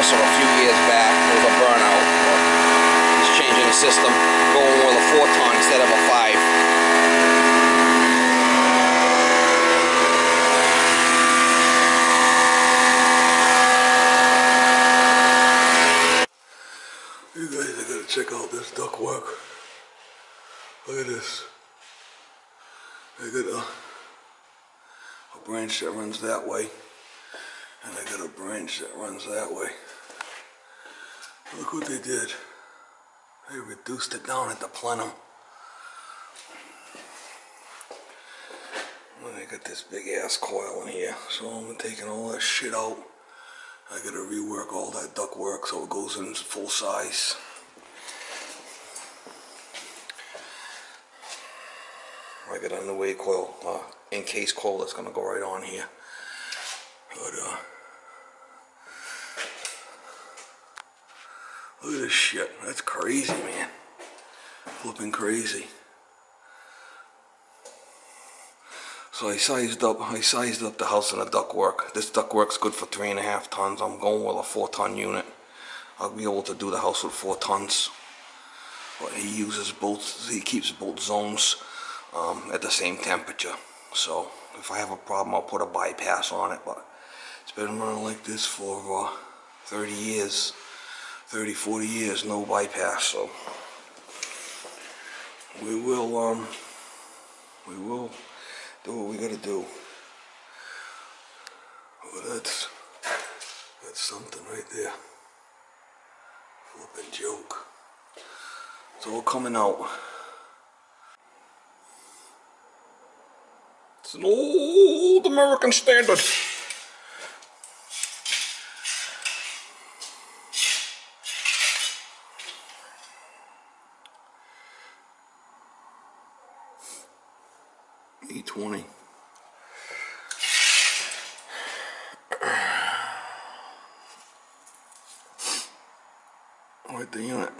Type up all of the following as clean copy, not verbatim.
compressor a few years back. There was a burnout. He's changing the system, going with a 4-ton instead of a 5. You guys are gonna check out this ductwork. Look at this. They got a branch that runs that way, and they got a branch that runs that way. Look what they did. They reduced it down at the plenum. And they got this big ass coil in here, so I'm taking all that shit out. I gotta rework all that ductwork so it goes in full size. I got a new coil, encased coil that's gonna go right on here. But look at this shit. That's crazy, man. Flipping crazy. So I sized up the house and the ductwork. This ductwork's good for 3.5 tons. I'm going with a 4-ton unit. I'll be able to do the house with 4 tons. But he uses both. He keeps both zones at the same temperature. So if I have a problem, I'll put a bypass on it. But it's been running like this for 30 years, 30, 40 years, no bypass. So we will do what we gotta do. Well, that's something right there. Flipping joke. It's all coming out. It's an old American standard. E20. Right the unit.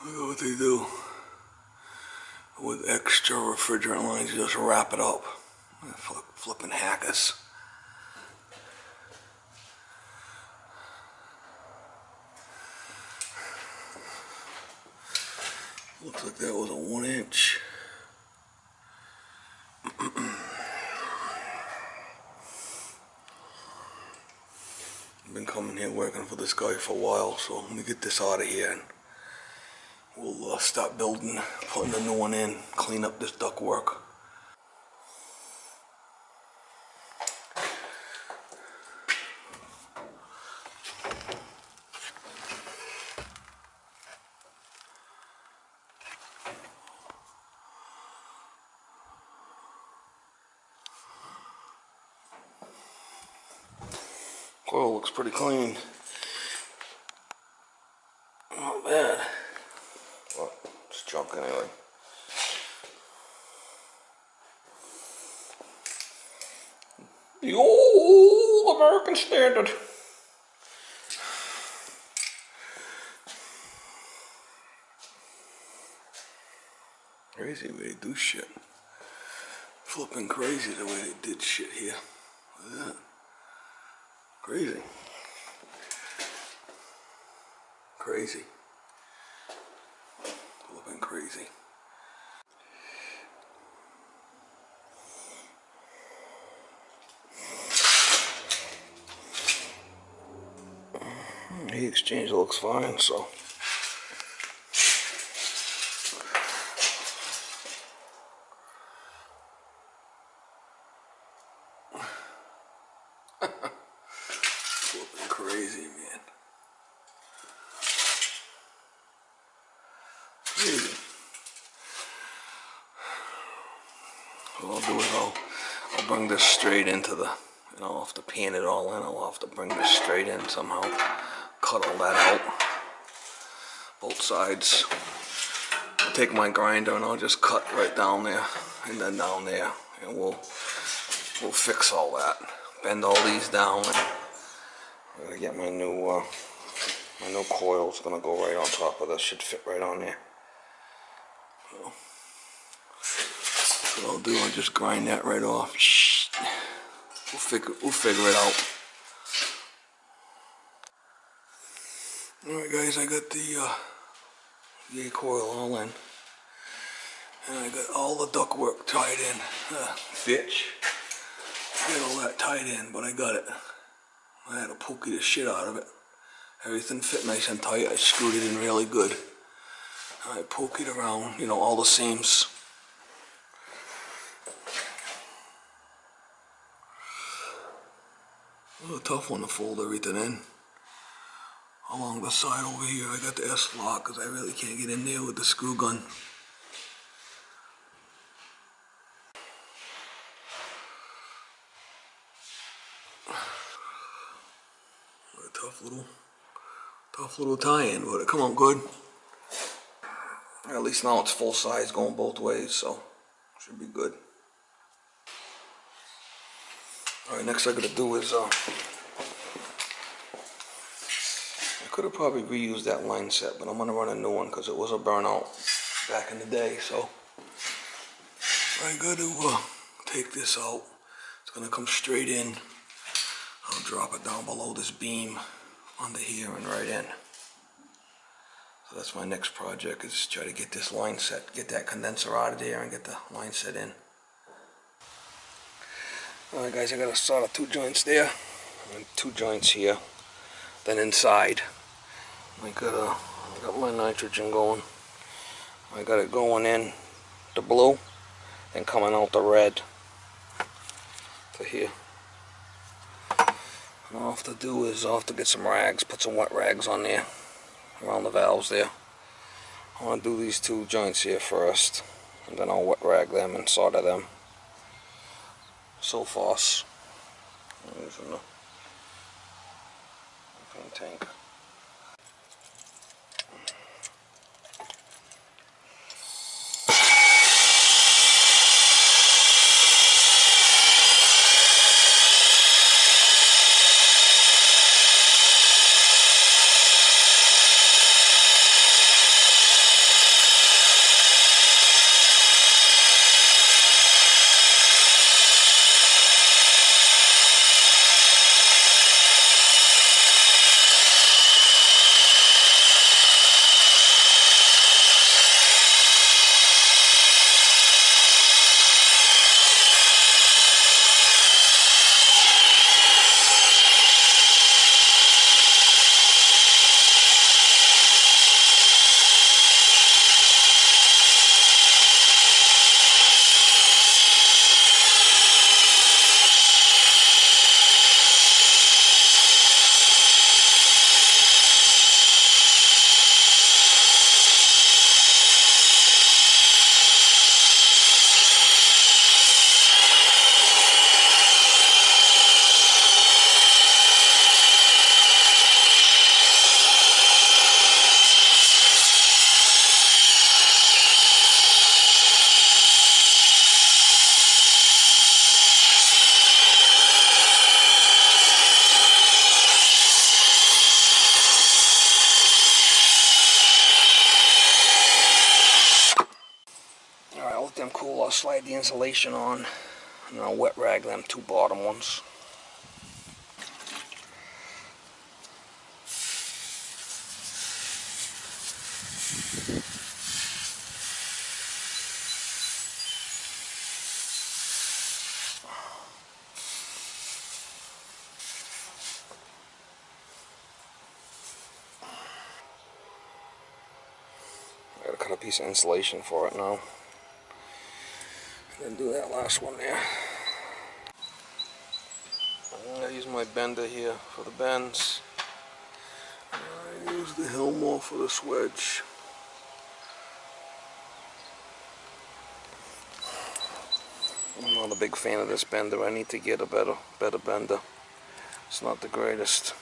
What they do with extra refrigerant lines, you just wrap it up. Flipping hackers. Looks like that was a 1-inch. I've been coming here working for this guy for a while, so let me get this out of here and we'll start building, putting a new one in, clean up this ductwork. Coil looks pretty clean. Not bad. Well, it's junk anyway. The old American standard. Crazy the way they do shit. Flipping crazy the way they did shit here. Look at that. Crazy. Crazy. Flipping crazy. Heat exchanger looks fine, so. Flipping crazy, man. What I'll do is I'll bring this straight into the, I'll have to pan it all in. I'll have to bring this straight in somehow. Cut all that out, both sides. I'll take my grinder and I'll just cut right down there and then down there, and we'll fix all that. Bend all these down. I'm gonna get my new coil. It's gonna go right on top of this. Should fit right on there. So, what I'll do, I'll just grind that right off. We'll figure it out. Alright guys, I got the coil all in. And I got all the ductwork tied in. Bitch. I got all that tied in, but I got it. I had to pokey the shit out of it. Everything fit nice and tight. I screwed it in really good. I pokeyed around, all the seams. It was a tough one to fold everything in. Along the side over here, I got the S-lock because I really can't get in there with the screw gun. A tough little tie-in, but it come out good. At least now it's full size going both ways, so should be good. Alright, next I gotta do is I could have probably reused that line set, but I'm gonna run a new one because it was a burnout back in the day. So I gotta take this out. It's gonna come straight in. I'll drop it down below this beam under here and right in. So that's my next project, is try to get this line set, get that condenser out of there and get the line set in. Alright guys, I got to solder 2 joints there and 2 joints here. Then inside, I got my nitrogen going. I got it going in the blue and coming out the red to here. What I'll have to do is I'll have to get some rags, put some wet rags on there, around the valves there. I want to do these 2 joints here first, and then I'll wet rag them and solder them. Sulfos. I'm using the paint tank. Them cool, I'll slide the insulation on and I'll wet rag them 2 bottom ones. I gotta cut a piece of insulation for it now. And do that last one there. I use my bender here for the bends. I use the Hilmore for the swedge. I'm not a big fan of this bender. I need to get a better bender. It's not the greatest.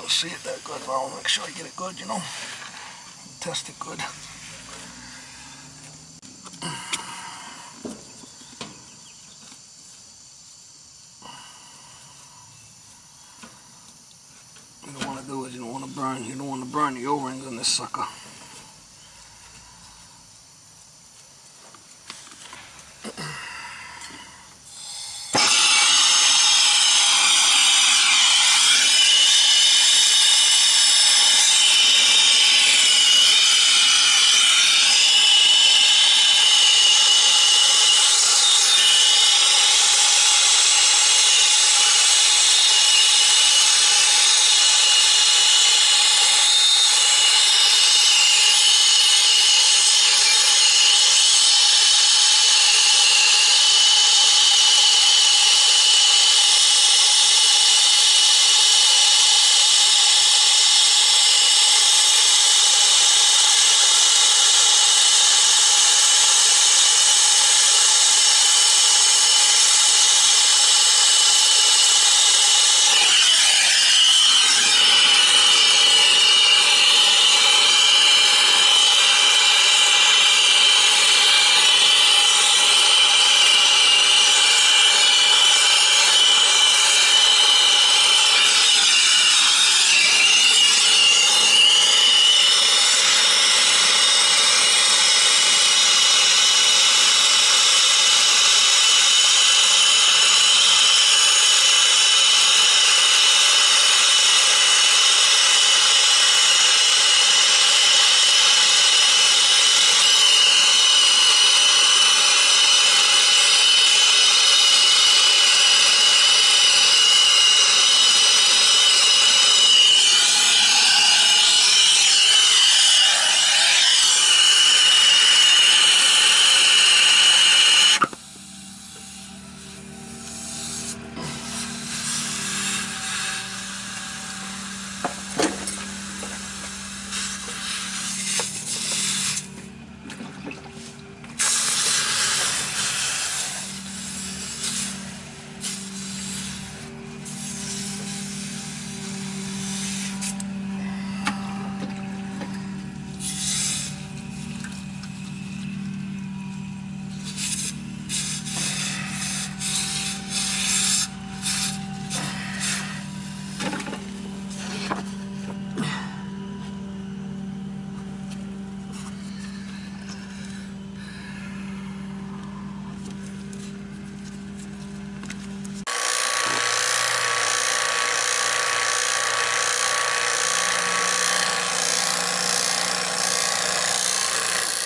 See it that good, but I want to make sure I get it good, you know. Test it good. What you don't want to do is you don't want to burn the O-rings in this sucker.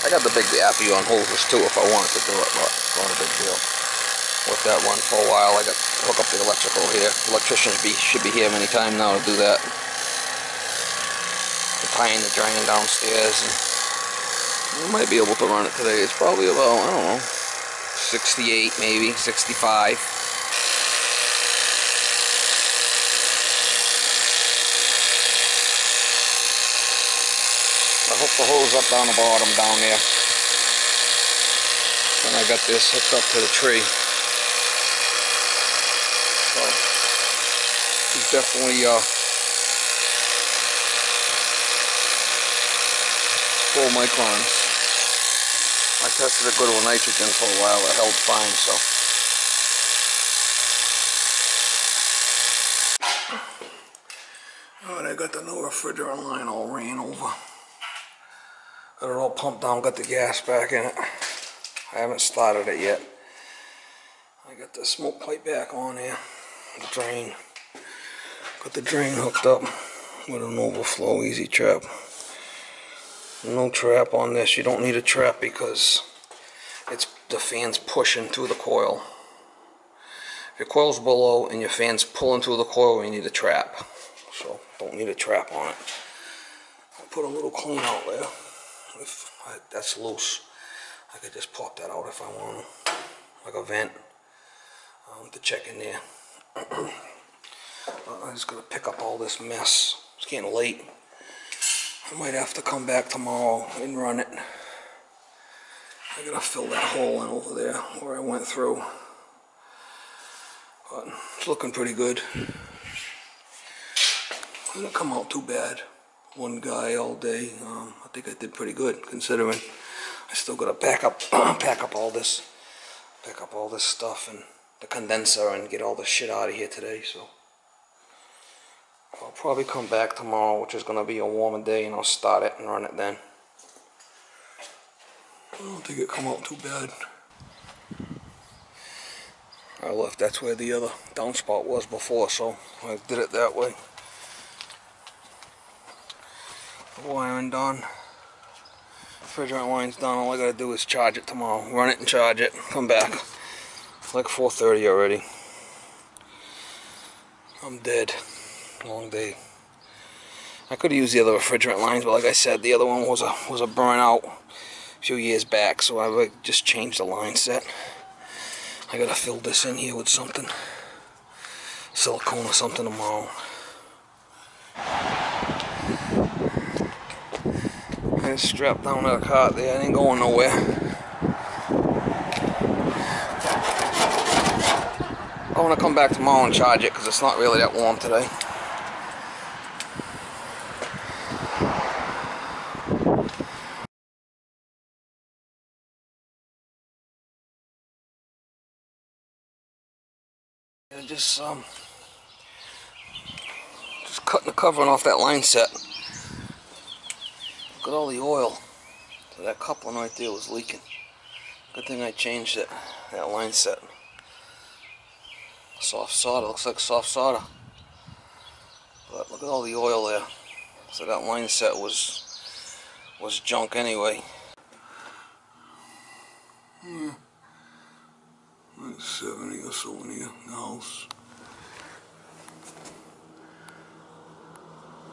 I got the big appy on hoses too if I wanted to do it, but it's not a big deal. With that one for a while, I got to hook up the electrical here. Electricians should be here any time now to do that. The tying the drain downstairs, and we might be able to run it today. It's probably about, I don't know, 68 maybe, 65. I hook the hose up down the bottom down there. And I got this hooked up to the tree. So it's definitely 4 microns. I I tested it good with nitrogen for a while. It held fine, so. Alright, I got the new refrigerant line all ran over. Got it all pumped down, got the gas back in it. I haven't started it yet. I got the smoke pipe back on there. The drain. Got the drain hooked up with an overflow easy trap. No trap on this. You don't need a trap because the fan's pushing through the coil. If your coil's below and your fan's pulling through the coil, you need a trap. So don't need a trap on it. I'll put a little clean out there. If that's loose, I could just pop that out if I want to, like a vent. To check in there. I'm just gonna pick up all this mess. It's getting late. I might have to come back tomorrow and run it. I gotta fill that hole in over there where I went through. But it's looking pretty good. Didn't come out too bad. One guy all day. I think I did pretty good considering I still gotta pack up all this stuff and the condenser and get all the shit out of here today. So I'll probably come back tomorrow, which is gonna be a warmer day, and I'll start it and run it then. I don't think it come out too bad. I left, that's where the other downspout was before, so I did it that way. The wiring done. Refrigerant line's done. All I gotta do is charge it tomorrow. Run it and charge it. Come back. It's like 4:30 already. I'm dead. Long day. I could have used the other refrigerant lines, but like I said, the other one was a burnout a few years back, so I would just change the line set. I gotta fill this in here with something, silicone or something tomorrow. I just strapped down to the cart there. I ain't going nowhere. I want to come back tomorrow and charge it because it's not really that warm today. And just cutting the covering off that line set. Look at all the oil. So that coupling right there was leaking. Good thing I changed it. That line set. Soft solder, looks like soft solder. But look at all the oil there. So that line set was junk anyway. Yeah. Like 70 or so in here in the house.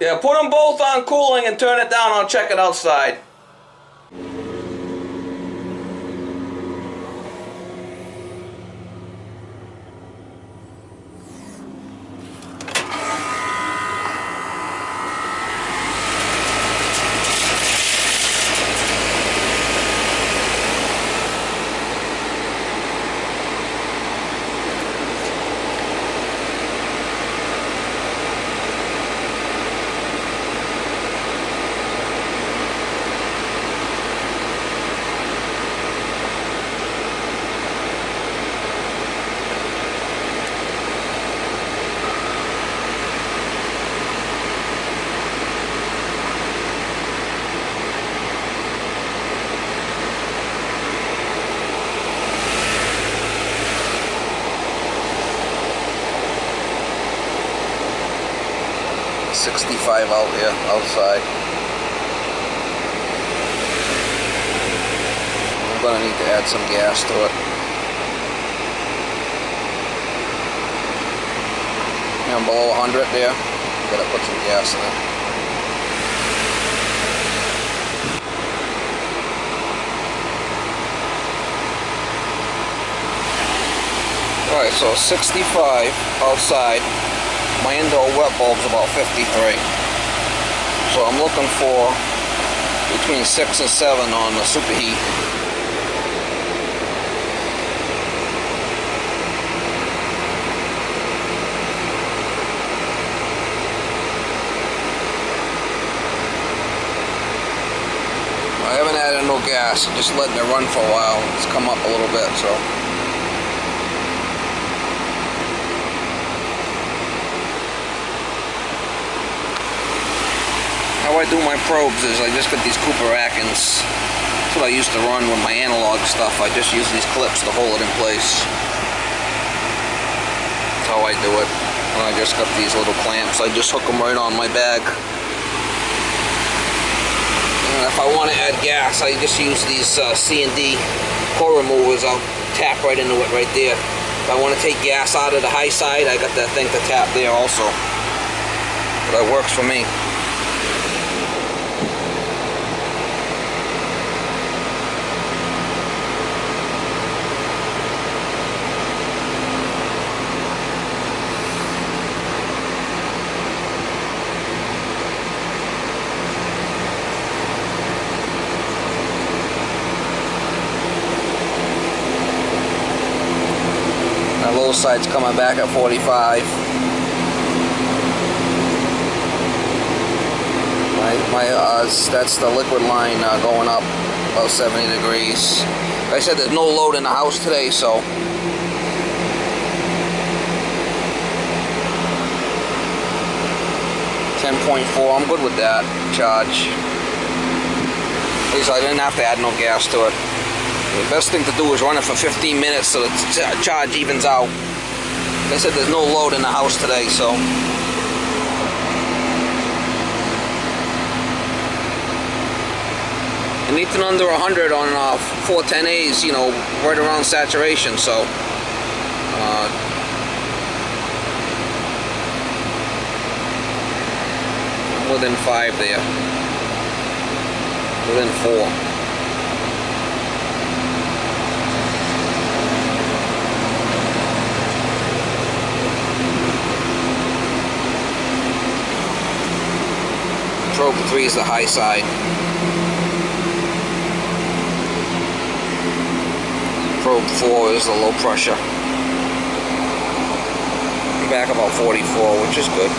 Yeah, put them both on cooling and turn it down. I'll check it outside. .65 out here, outside. I'm gonna need to add some gas to it. And below 100 there, gotta put some gas in it. Alright, so 65 outside. My indoor wet bulb's about 53. So I'm looking for between 6 and 7 on the superheat. I haven't added no gas gas, just letting it run for a while. It's come up a little bit, so. How I do my probes is I just got these Cooper Atkins. That's what I used to run with my analog stuff. I just use these clips to hold it in place. That's how I do it. And I just got these little clamps. I just hook them right on my bag. And if I want to add gas, I just use these C&D core removers. I'll tap right into it right there. If I want to take gas out of the high side, I got that thing to tap there also. But that works for me. Low side's coming back at 45. That's the liquid line going up about 70 degrees. Like I said, there's no load in the house today, so $10.4. I'm good with that charge. At least I didn't have to add no gas to it. The best thing to do is run it for 15 minutes so the charge evens out. Like I said, there's no load in the house today, so. Anything under 100 on 410As, you know, right around saturation, so. I'm within 5 there. Within 4. Probe 3 is the high side. Probe 4 is the low pressure. I'm back about 44, which is good.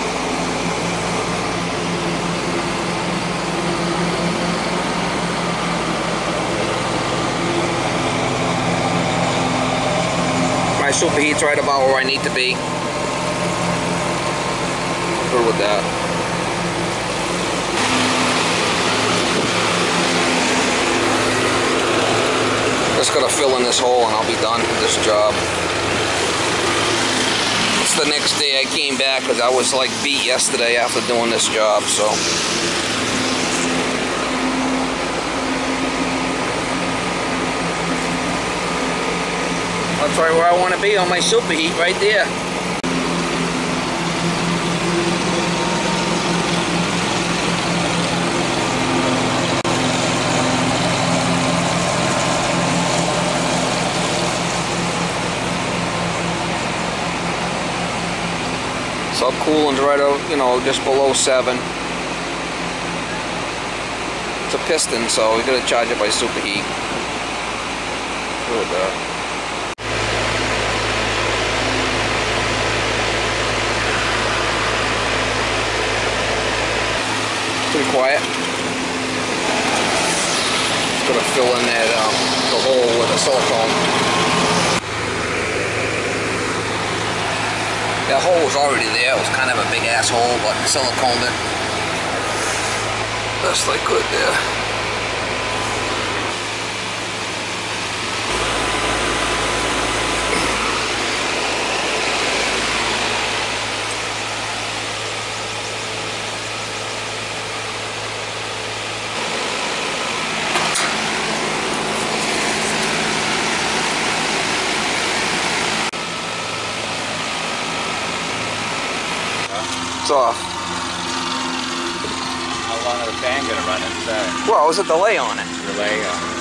My superheat's right about where I need to be. Good with that. Just gotta fill in this hole and I'll be done with this job. It's the next day I came back because I was like beat yesterday after doing this job, so. That's right where I want to be on my superheat, right there. Subcooling's right out, you know, just below 7. It's a piston, so we gotta charge it by superheat. Good with that. Pretty quiet. Just gonna fill in that the hole with a silicone. That hole was already there. It was kind of a big ass hole, but siliconed it. Best I could there. It's off. How long is the fan gonna run inside? Well, there's a delay on it. Delay on it.